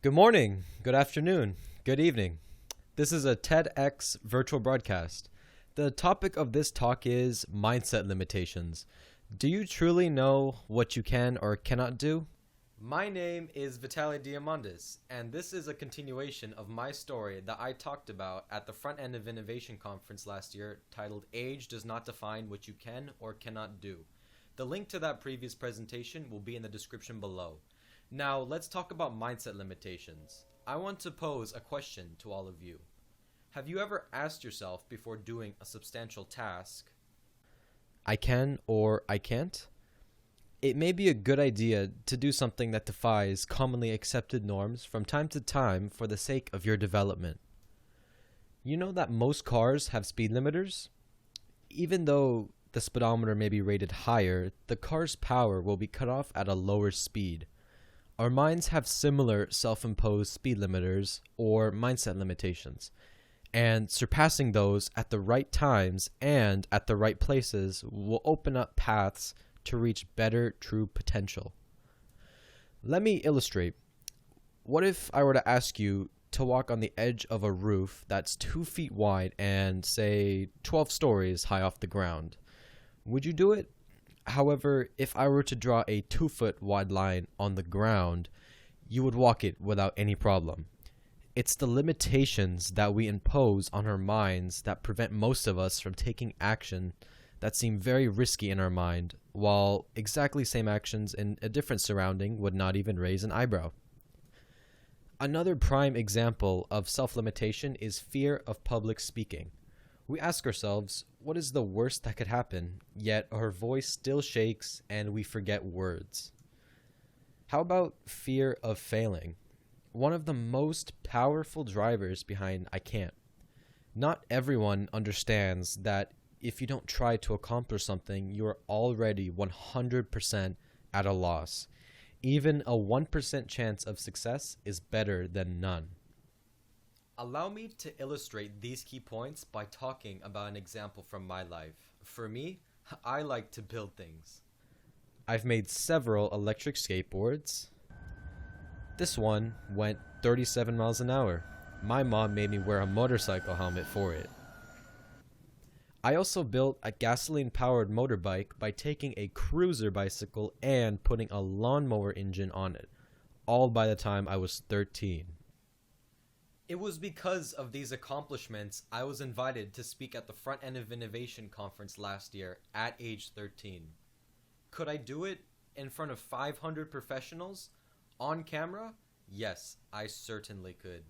Good morning, good afternoon, good evening. This is a TEDx virtual broadcast. The topic of this talk is mindset limitations. Do you truly know what you can or cannot do? My name is Vitale Diamandis, and this is a continuation of my story that I talked about at the Front End of Innovation conference last year, titled Age Does Not Define What You Can or Cannot Do. The link to that previous presentation will be in the description below. Now, let's talk about mindset limitations. I want to pose a question to all of you. Have you ever asked yourself before doing a substantial task, I can or I can't? It may be a good idea to do something that defies commonly accepted norms from time to time for the sake of your development. You know that most cars have speed limiters? Even though the speedometer may be rated higher, the car's power will be cut off at a lower speed. Our minds have similar self-imposed speed limiters or mindset limitations, and surpassing those at the right times and at the right places will open up paths to reach better true potential. Let me illustrate. What if I were to ask you to walk on the edge of a roof that's 2 feet wide and, say, 12 stories high off the ground? Would you do it? However, if I were to draw a 2-foot wide line on the ground, you would walk it without any problem. It's the limitations that we impose on our minds that prevent most of us from taking action that seem very risky in our mind, while exactly same actions in a different surrounding would not even raise an eyebrow. Another prime example of self-limitation is fear of public speaking. We ask ourselves, what is the worst that could happen? Yet our voice still shakes and we forget words. How about fear of failing? One of the most powerful drivers behind I can't. Not everyone understands that if you don't try to accomplish something, you are already 100% at a loss. Even a 1% chance of success is better than none. Allow me to illustrate these key points by talking about an example from my life. For me, I like to build things. I've made several electric skateboards. This one went 37 miles an hour. My mom made me wear a motorcycle helmet for it. I also built a gasoline-powered motorbike by taking a cruiser bicycle and putting a lawnmower engine on it, all by the time I was 13. It was because of these accomplishments I was invited to speak at the Front End of Innovation conference last year at age 13. Could I do it in front of 500 professionals? On camera? Yes, I certainly could.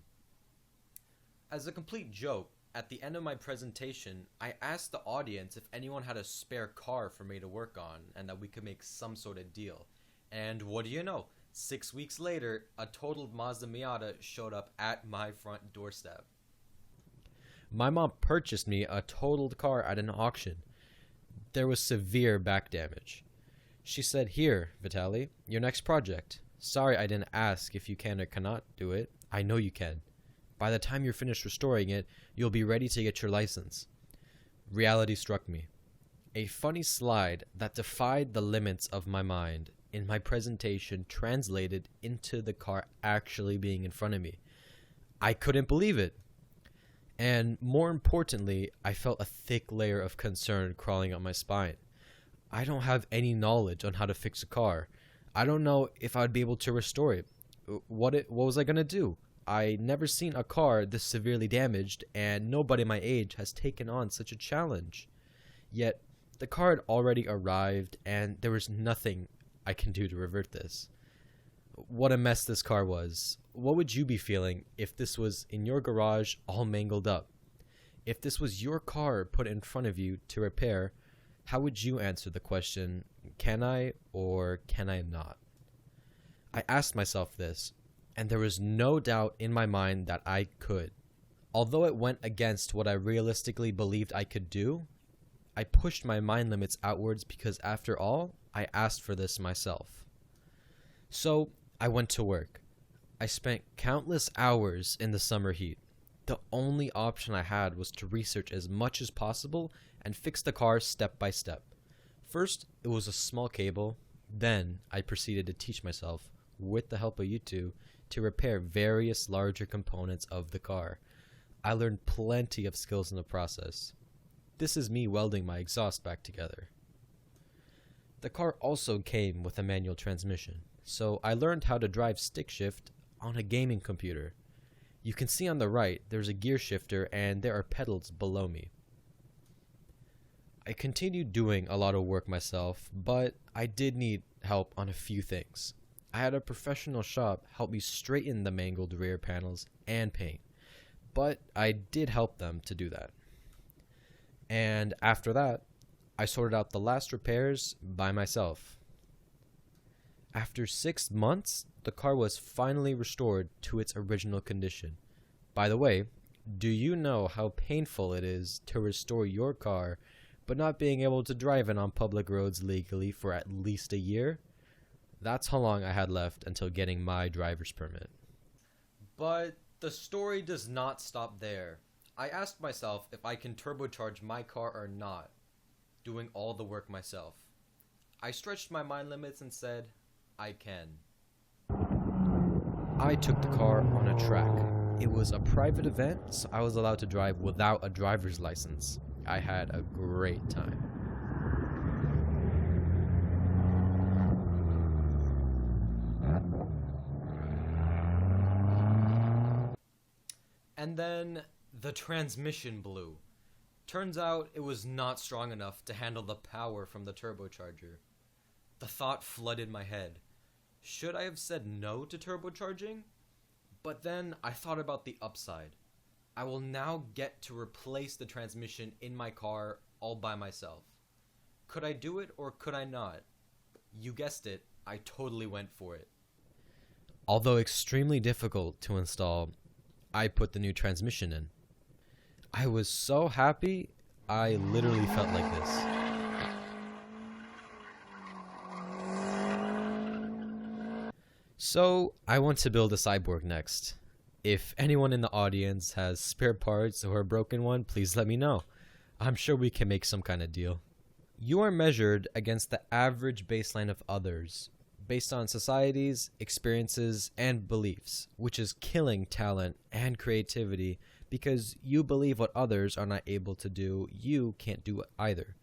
As a complete joke, at the end of my presentation, I asked the audience if anyone had a spare car for me to work on and that we could make some sort of deal. And what do you know? 6 weeks later, a totaled Mazda Miata showed up at my front doorstep. My mom purchased me a totaled car at an auction. There was severe back damage. She said, "Here, Vitale, your next project. Sorry I didn't ask if you can or cannot do it. I know you can. By the time you're finished restoring it, you'll be ready to get your license." Reality struck me. A funny slide that defied the limits of my mind in my presentation translated into the car actually being in front of me. I couldn't believe it. And more importantly, I felt a thick layer of concern crawling up my spine. I don't have any knowledge on how to fix a car. I don't know if I'd be able to restore it. What was I going to do? I never seen a car this severely damaged, and nobody my age has taken on such a challenge. Yet, the car had already arrived, and there was nothing I can do to revert this. What a mess this car was. What would you be feeling if this was in your garage all mangled up? If this was your car put in front of you to repair, how would you answer the question, can I or can I not? I asked myself this, and there was no doubt in my mind that I could. Although it went against what I realistically believed I could do, I pushed my mind limits outwards because after all, I asked for this myself. So I went to work. I spent countless hours in the summer heat. The only option I had was to research as much as possible and fix the car step by step. First, it was a small cable. Then I proceeded to teach myself, with the help of YouTube, to repair various larger components of the car. I learned plenty of skills in the process. This is me welding my exhaust back together. The car also came with a manual transmission, so I learned how to drive stick shift on a gaming computer. You can see on the right there's a gear shifter and there are pedals below me. I continued doing a lot of work myself, but I did need help on a few things. I had a professional shop help me straighten the mangled rear panels and paint, but I did help them to do that. And after that, I sorted out the last repairs by myself. After 6 months, the car was finally restored to its original condition. By the way, do you know how painful it is to restore your car but not being able to drive it on public roads legally for at least a year? That's how long I had left until getting my driver's permit. But the story does not stop there. I asked myself if I can turbocharge my car or not, doing all the work myself. I stretched my mind limits and said, I can. I took the car on a track. It was a private event, so I was allowed to drive without a driver's license. I had a great time. And then the transmission blew. Turns out it was not strong enough to handle the power from the turbocharger. The thought flooded my head. Should I have said no to turbocharging? But then I thought about the upside. I will now get to replace the transmission in my car all by myself. Could I do it or could I not? You guessed it, I totally went for it. Although extremely difficult to install, I put the new transmission in. I was so happy, I literally felt like this. So, I want to build a cyborg next. If anyone in the audience has spare parts or a broken one, please let me know. I'm sure we can make some kind of deal. You are measured against the average baseline of others, based on societies, experiences, and beliefs, which is killing talent and creativity because you believe what others are not able to do, you can't do either.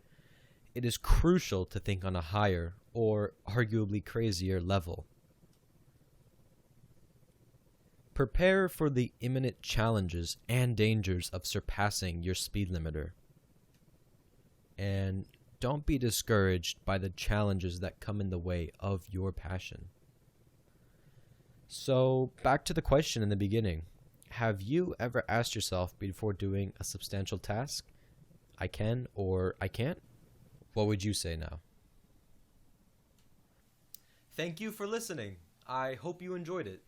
It is crucial to think on a higher, or arguably crazier, level. Prepare for the imminent challenges and dangers of surpassing your speed limiter. And don't be discouraged by the challenges that come in the way of your passion. So, back to the question in the beginning. Have you ever asked yourself before doing a substantial task, I can or I can't? What would you say now? Thank you for listening. I hope you enjoyed it.